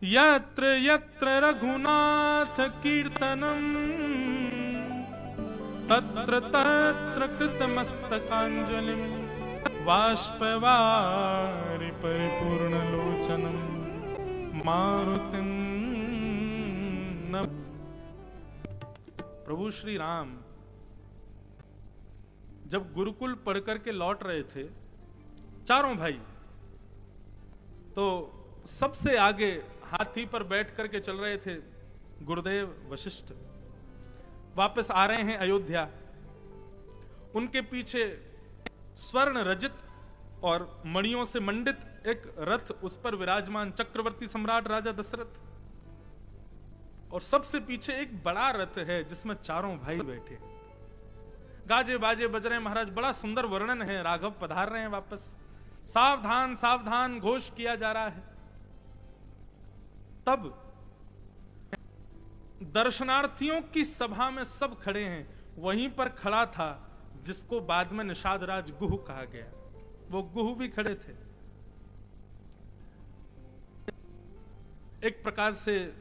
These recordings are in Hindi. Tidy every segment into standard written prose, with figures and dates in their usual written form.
यत्र यत्र रघुनाथ कीर्तनम तत्र तत्र कृतमस्तकांजलिं बाष्पवारि परिपूर्णलोचनं मारुतिं नमामि। प्रभु श्री राम जब गुरुकुल पढ़ करके लौट रहे थे, चारों भाई, तो सबसे आगे हाथी पर बैठ करके चल रहे थे गुरुदेव वशिष्ठ। वापस आ रहे हैं अयोध्या। उनके पीछे स्वर्ण रजित और मणियों से मंडित एक रथ, उस पर विराजमान चक्रवर्ती सम्राट राजा दशरथ, और सबसे पीछे एक बड़ा रथ है जिसमें चारों भाई बैठे। गाजे बाजे बज रहे हैं महाराज, बड़ा सुंदर वर्णन है। राघव पधार रहे हैं वापस। सावधान सावधान घोष किया जा रहा है। तब दर्शनार्थियों की सभा में सब खड़े हैं। वहीं पर खड़ा था जिसको बाद में निषाद राज गुह कहा गया, वो गुह भी खड़े थे। एक प्रकार से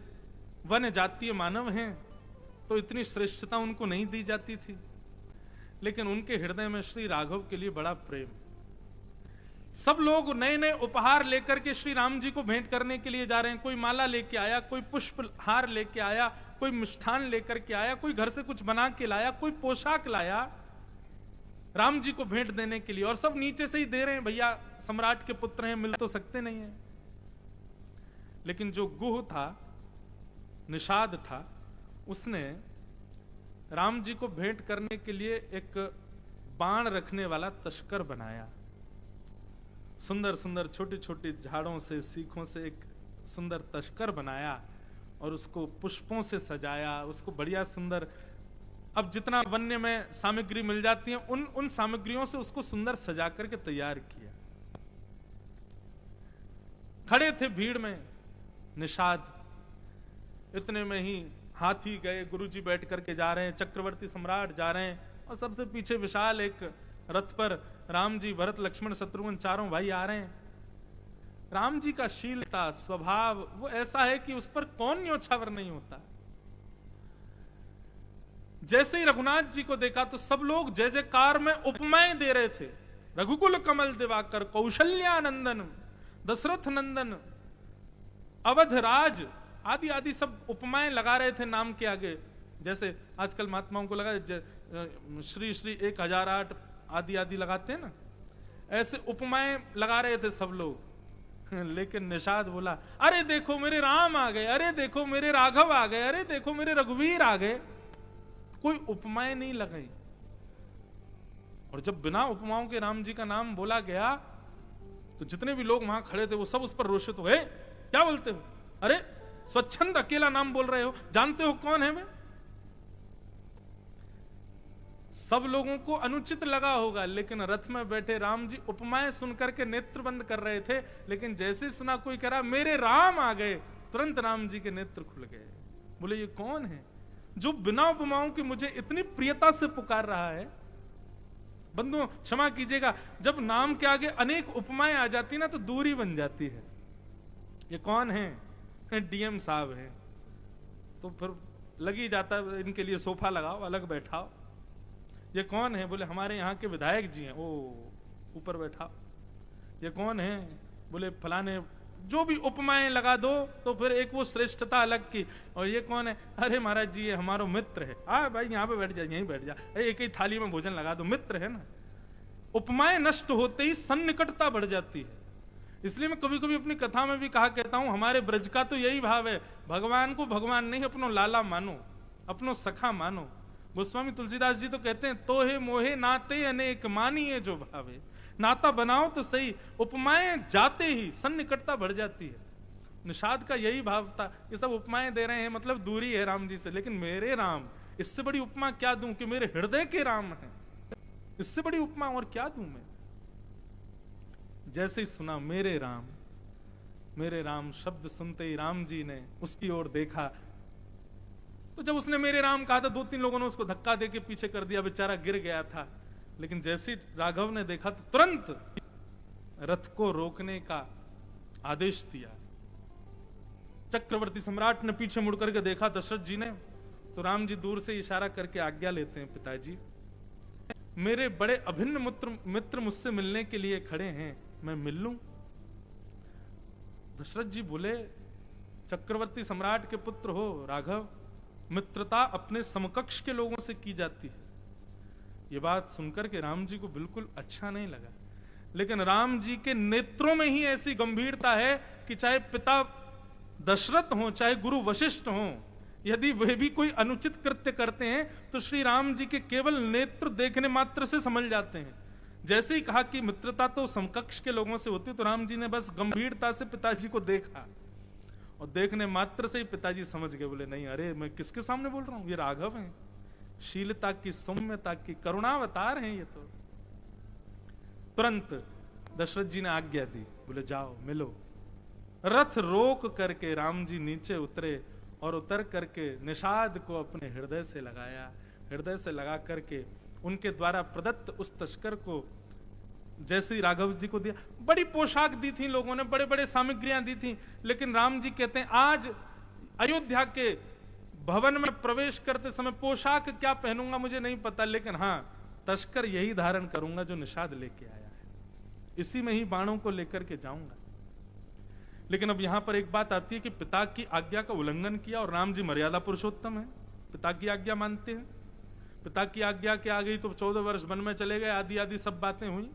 वन्य जातीय मानव हैं तो इतनी श्रेष्ठता उनको नहीं दी जाती थी, लेकिन उनके हृदय में श्री राघव के लिए बड़ा प्रेम। सब लोग नए नए उपहार लेकर के श्री राम जी को भेंट करने के लिए जा रहे हैं। कोई माला लेके आया, कोई पुष्प हार लेके आया, कोई मिष्ठान लेकर के आया, कोई घर से कुछ बना के लाया, कोई पोशाक लाया राम जी को भेंट देने के लिए, और सब नीचे से ही दे रहे हैं। भैया सम्राट के पुत्र हैं, मिल तो सकते नहीं है। लेकिन जो गुह था, निषाद था, उसने राम जी को भेंट करने के लिए एक बाण रखने वाला तस्कर बनाया। सुंदर सुंदर छोटी छोटी झाड़ों से, सीखों से एक सुंदर तस्कर बनाया और उसको पुष्पों से सजाया, उसको बढ़िया सुंदर, अब जितना वन्य में सामग्री मिल जाती है उन सामग्रियों से उसको सुंदर सजा करके तैयार किया। खड़े थे भीड़ में निषाद। इतने में ही हाथी गए, गुरुजी बैठ करके जा रहे हैं, चक्रवर्ती सम्राट जा रहे हैं, और सबसे पीछे विशाल एक रथ पर राम जी, भरत, लक्ष्मण, शत्रुघ्न चारों भाई आ रहे हैं। राम जी का शीलता स्वभाव वो ऐसा है कि उस पर कौन न्योछावर नहीं होता। जैसे ही रघुनाथ जी को देखा तो सब लोग जय जयकार में उपमाएं दे रहे थे। रघुकुल कमल दिवाकर, कौशल्यानंदन, दशरथ नंदन, अवध राज, आदि आदि सब उपमाएं लगा रहे थे नाम के आगे। जैसे आजकल महात्माओं को लगा श्री श्री 1008 आदि आदि लगाते हैं ना, ऐसे उपमाएं लगा रहे थे सब लोग। लेकिन निषाद बोला, अरे देखो मेरे राम आ गए, अरे देखो मेरे राघव आ गए, अरे देखो मेरे रघुवीर आ गए। कोई उपमाएं नहीं लगाई। और जब बिना उपमाओं के राम जी का नाम बोला गया तो जितने भी लोग वहां खड़े थे वो सब उस पर रोषित हुए। क्या बोलते हो? अरे स्वच्छंद अकेला नाम बोल रहे हो, जानते हो कौन है मैं? सब लोगों को अनुचित लगा होगा, लेकिन रथ में बैठे राम जी उपमाएं सुनकर के नेत्र बंद कर रहे थे। लेकिन जैसे सुना कोई कह रहा मेरे राम आ गए, तुरंत राम जी के नेत्र खुल गए। बोले ये कौन है जो बिना उपमाओं की मुझे इतनी प्रियता से पुकार रहा है? बंधुओं क्षमा कीजिएगा, जब नाम के आगे अनेक उपमाएं आ जाती ना तो दूरी बन जाती है। ये कौन है? डीएम साहब है, तो फिर लग ही जाता है इनके लिए सोफा लगाओ, अलग बैठाओ। ये कौन है? बोले हमारे यहाँ के विधायक जी हैं, ओ ऊपर बैठाओ। ये कौन है? बोले फलाने। जो भी उपमाएं लगा दो तो फिर एक वो श्रेष्ठता अलग की। और ये कौन है? अरे महाराज जी ये हमारा मित्र है। भाई यहाँ पे बैठ जा, यहीं बैठ जा, एक ही थाली में भोजन लगा दो, मित्र है ना। उपमाएं नष्ट होते ही सन्निकटता बढ़ जाती है। इसलिए मैं कभी कभी अपनी कथा में भी कहा कहता हूं, हमारे ब्रज का तो यही भाव है, भगवान को भगवान नहीं अपनो लाला मानो, अपनो सखा मानो। गोस्वामी तुलसीदास जी तो कहते हैं, तोहे मोहे नाते अनेक मानिए जो भावे। नाता बनाओ तो सही, उपमाएं जाते ही सन्निकटता बढ़ जाती है। निषाद का यही भाव था। ये सब उपमाएं दे रहे हैं मतलब दूरी है राम जी से, लेकिन मेरे राम, इससे बड़ी उपमा क्या दूं कि मेरे हृदय के राम हैं। इससे बड़ी उपमा और क्या दूं मैं? जैसे ही सुना मेरे राम शब्द सुनते ही राम जी ने उसकी ओर देखा। तो जब उसने मेरे राम कहा था, 2-3 लोगों ने उसको धक्का देके पीछे कर दिया, बेचारा गिर गया था। लेकिन जैसे राघव ने देखा तो तुरंत रथ को रोकने का आदेश दिया। चक्रवर्ती सम्राट ने पीछे मुड़ करके देखा दशरथ जी ने, तो राम जी दूर से इशारा करके आज्ञा लेते हैं, पिताजी मेरे बड़े अभिन्न मित्र मुझसे मिलने के लिए खड़े हैं, मैं मिल लूं? दशरथ जी बोले, चक्रवर्ती सम्राट के पुत्र हो राघव, मित्रता अपने समकक्ष के लोगों से की जाती है। ये बात सुनकर के राम जी को बिल्कुल अच्छा नहीं लगा, लेकिन राम जी के नेत्रों में ही ऐसी गंभीरता है कि चाहे पिता दशरथ हो, चाहे गुरु वशिष्ठ हो, यदि वे भी कोई अनुचित कृत्य करते हैं तो श्री राम जी के केवल नेत्र देखने मात्र से समझ जाते हैं। जैसे ही कहा कि मित्रता तो समकक्ष के लोगों से होती, तो राम जी ने बस गंभीरता से पिताजी को देखा, और देखने मात्र से ही पिताजी समझ गए। बोले नहीं, अरे मैं किसके सामने बोल रहा हूं, ये राघव हैं, शीलता की, सौम्यता की, करुणावतार हैं ये तो। तुरंत दशरथ जी ने आज्ञा दी, बोले जाओ मिलो। रथ रोक करके राम जी नीचे उतरे और उतर करके निषाद को अपने हृदय से लगाया। हृदय से लगा करके उनके द्वारा प्रदत्त उस तस्कर को जैसे ही राघव जी को दिया, बड़ी पोशाक दी थी लोगों ने, बड़े बड़े सामग्रियां दी थी, लेकिन राम जी कहते हैं आज अयोध्या के भवन में प्रवेश करते समय पोशाक क्या पहनूंगा मुझे नहीं पता, लेकिन हाँ तस्कर यही धारण करूंगा जो निषाद लेके आया है, इसी में ही बाणों को लेकर के जाऊंगा। लेकिन अब यहां पर एक बात आती है कि पिता की आज्ञा का उल्लंघन किया, और राम जी मर्यादा पुरुषोत्तम है, पिता की आज्ञा मानते हैं। पिता की आज्ञा के आ गई तो 14 वर्ष वन में चले गए, आदि आदि सब बातें हुई।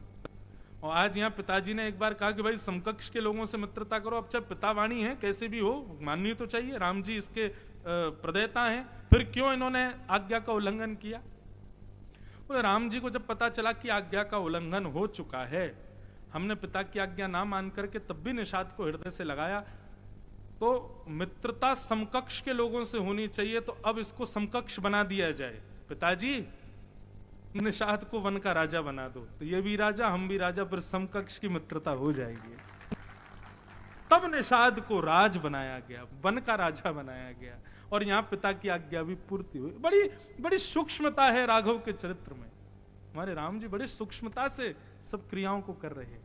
और आज यहाँ पिताजी ने एक बार कहा कि भाई समकक्ष के लोगों से मित्रता करो। अब चाहे पितावाणी है, कैसे भी हो माननी तो चाहिए, राम जी इसके प्रदेता हैं, फिर क्यों इन्होंने आज्ञा का उल्लंघन किया? तो राम जी को जब पता चला कि आज्ञा का उल्लंघन हो चुका है, हमने पिता की आज्ञा ना मान करके तब भी निषाद को हृदय से लगाया, तो मित्रता समकक्ष के लोगों से होनी चाहिए, तो अब इसको समकक्ष बना दिया जाए। पिताजी निषाद को वन का राजा बना दो, तो ये भी राजा हम भी राजा, फिर समकक्ष की मित्रता हो जाएगी। तब निषाद को राज बनाया गया, वन का राजा बनाया गया, और यहां पिता की आज्ञा भी पूर्ति हुई। बड़ी बड़ी सूक्ष्मता है राघव के चरित्र में। हमारे राम जी बड़ी सूक्ष्मता से सब क्रियाओं को कर रहे हैं।